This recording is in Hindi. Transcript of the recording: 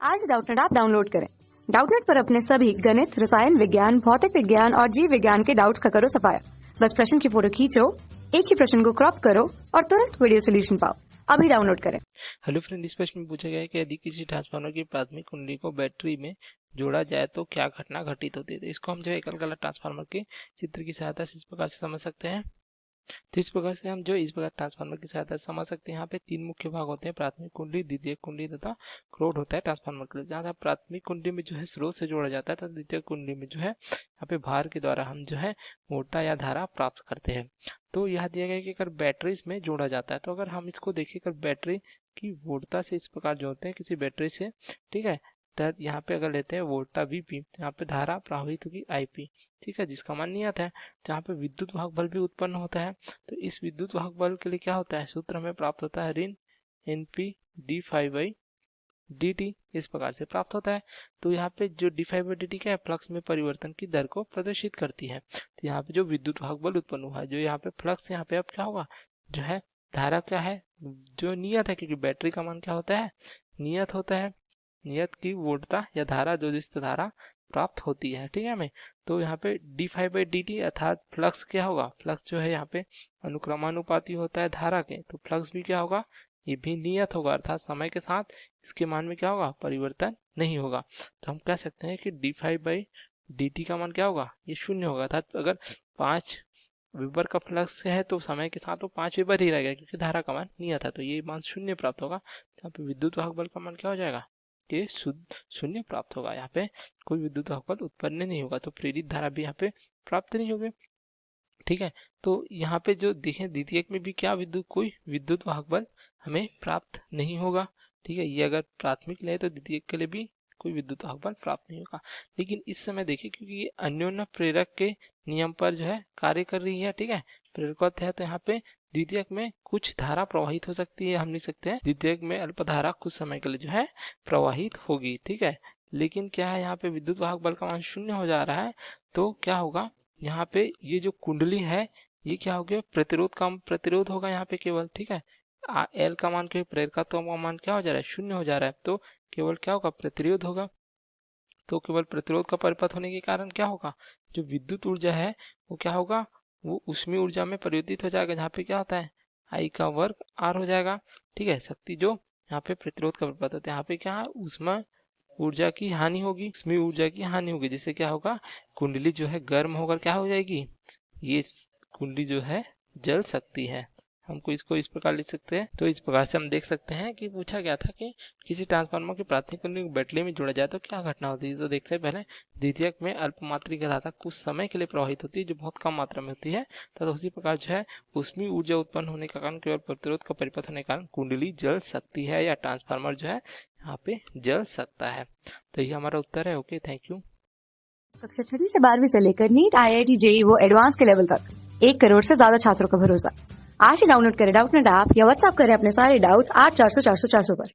आज डाउटनेट ऐप डाउनलोड करें। डाउटनेट पर अपने सभी गणित, रसायन विज्ञान, भौतिक विज्ञान और जीव विज्ञान के डाउट्स का करो सफाया। बस प्रश्न की फोटो खींचो, एक ही प्रश्न को क्रॉप करो और तुरंत वीडियो सोल्यूशन पाओ। अभी डाउनलोड करें। हेलो फ्रेंड, इस प्रश्न में पूछा गया है कि यदि किसी ट्रांसफार्मर की प्राथमिक कुंडली को बैटरी में जोड़ा जाए तो क्या घटना घटित होती है। तो इसको हम जो है एकल ट्रांसफार्मर के चित्र की सहायता से इस प्रकार से समझ सकते हैं। तो इस प्रकार से हम जो इस प्रकार ट्रांसफार्मर की सहायता से समझ सकते हैं। यहाँ पे तीन मुख्य भाग होते हैं: प्राथमिक कुंडली, द्वितीयक कुंडली तथा क्रोड होता है ट्रांसफार्मर के लिए। जहाँ प्राथमिक कुंडली में जो है स्रोत से जोड़ा जाता है तथा द्वितीय कुंडली में जो है यहाँ पे भार के द्वारा हम जो है मोड़ता या धारा प्राप्त करते हैं। तो यह दिया गया कि अगर बैटरी इसमें जोड़ा जाता है तो अगर हम इसको देखें, अगर बैटरी की वोल्टता से इस प्रकार जोड़ते हैं किसी बैटरी से, ठीक है, तो यहाँ पे अगर लेते हैं वोल्टता Vp, तो यहाँ पे धारा प्रवाहित होगी Ip, ठीक है, जिसका मान नियत है। तो यहाँ पे विद्युत वाहक बल भी उत्पन्न होता है। तो इस विद्युत वाहक बल के लिए क्या होता है, सूत्र हमें प्राप्त होता है ऋण Np d∅dt, इस प्रकार से प्राप्त होता है। तो यहाँ पे जो d∅dt क्या है, फ्लक्स में परिवर्तन की दर को प्रदर्शित करती है। तो यहाँ पे जो विद्युत वाहक बल उत्पन्न हुआ है, जो यहाँ पे फ्लक्स, यहाँ पे अब क्या होगा, जो है धारा क्या है, जो नियत है, क्योंकि बैटरी का मान क्या होता है, नियत होता है। नियत की वोल्टता या धारा जो जिससे धारा प्राप्त होती है, ठीक है हमें। तो यहाँ पे d∅dt अर्थात फ्लक्स क्या होगा, फ्लक्स जो है यहाँ पे अनुक्रमानुपाती होता है धारा के, तो फ्लक्स भी क्या होगा, ये भी नियत होगा, अर्थात समय के साथ इसके मान में क्या होगा, परिवर्तन नहीं होगा। तो हम कह सकते हैं कि d∅dt का मान क्या होगा, ये शून्य होगा। अर्थात अगर 5 वेबर का फ्लक्स है तो समय के साथ वो 5 वेबर ही रहेगा, क्योंकि धारा का मान नियत है, तो ये मान शून्य प्राप्त होगा। यहाँ पे विद्युत वाहक बल का मान क्या हो जाएगा, ये शून्य प्राप्त होगा। यहाँ पे कोई विद्युत वाहक बल उत्पन्न नहीं होगा, तो प्रेरित धारा भी यहाँ पे प्राप्त नहीं होगी, ठीक है। तो यहाँ पे जो देखें द्वितीयक में भी क्या कोई विद्युत वाहक बल हमें प्राप्त नहीं होगा, ठीक है। ये अगर प्राथमिक ले तो द्वितीयक के लिए भी कोई विद्युत वाहक बल प्राप्त नहीं होगा। लेकिन इस समय देखिए, क्योंकि ये अन्योन्य प्रेरक के नियम पर जो है कार्य कर रही है, ठीक है, प्रेरकत्व है, तो यहाँ पे द्वितीयक में कुछ धारा प्रवाहित हो सकती है। हम लिख सकते हैं द्वितीयक में अल्प धारा कुछ समय के लिए जो है प्रवाहित होगी, ठीक है। लेकिन क्या है, यहाँ पे विद्युत वाहक बल का मान शून्य हो जा रहा है, तो क्या होगा, यहाँ पे ये जो कुंडली है ये क्या हो गया, प्रतिरोध का प्रतिरोध होगा यहाँ पे केवल, ठीक है। एल का मान के प्रेरकत्व का मान क्या हो जा रहा है, शून्य हो जा रहा है, तो केवल क्या होगा, प्रतिरोध होगा। तो केवल प्रतिरोध का परिपथ होने के कारण क्या होगा, जो विद्युत ऊर्जा है वो क्या होगा, वो ऊष्मीय ऊर्जा में परिवर्तित हो जाएगा, जहाँ पे क्या होता है I का वर्ग R हो जाएगा, ठीक है। शक्ति जो यहाँ पे प्रतिरोध का परिपथ होता है, यहाँ पे क्या है, ऊष्मा ऊर्जा की हानि होगी, ऊष्मीय ऊर्जा की हानि होगी, जिससे क्या होगा, कुंडली जो है गर्म होकर क्या हो जाएगी, ये कुंडली जो है जल सकती है। हमको इसको इस प्रकार लिख सकते हैं। तो इस प्रकार से हम देख सकते हैं कि पूछा गया था कि किसी ट्रांसफार्मर की प्राथमिक कुंडली को बैटरी में जोड़ा जाए तो क्या घटना होती है। तो देखते हैं पहले, द्वितीयक में अल्पमात्रिक धारा कुछ समय के लिए प्रवाहित होती है, जो बहुत कम मात्रा में होती है, तथा उसी प्रकार जो है ऊष्मीय ऊर्जा उत्पन्न होने के कारण, केवल प्रतिरोध का परिपथ होने के कारण कुंडली जल सकती है, या ट्रांसफार्मर जो है यहाँ पे जल सकता है। तो ये हमारा उत्तर है। Okay, thank you. कक्षा 6 से 12वीं से लेकर नीट, IIT, JEE वो एडवांस के लेवल तक 1 करोड़ से ज्यादा छात्रों का भरोसा। आज ही डाउनलोड करें डाउटनेट ऐप या व्हाट्सएप करें अपने सारे डाउट्स 8400 400 400 पर।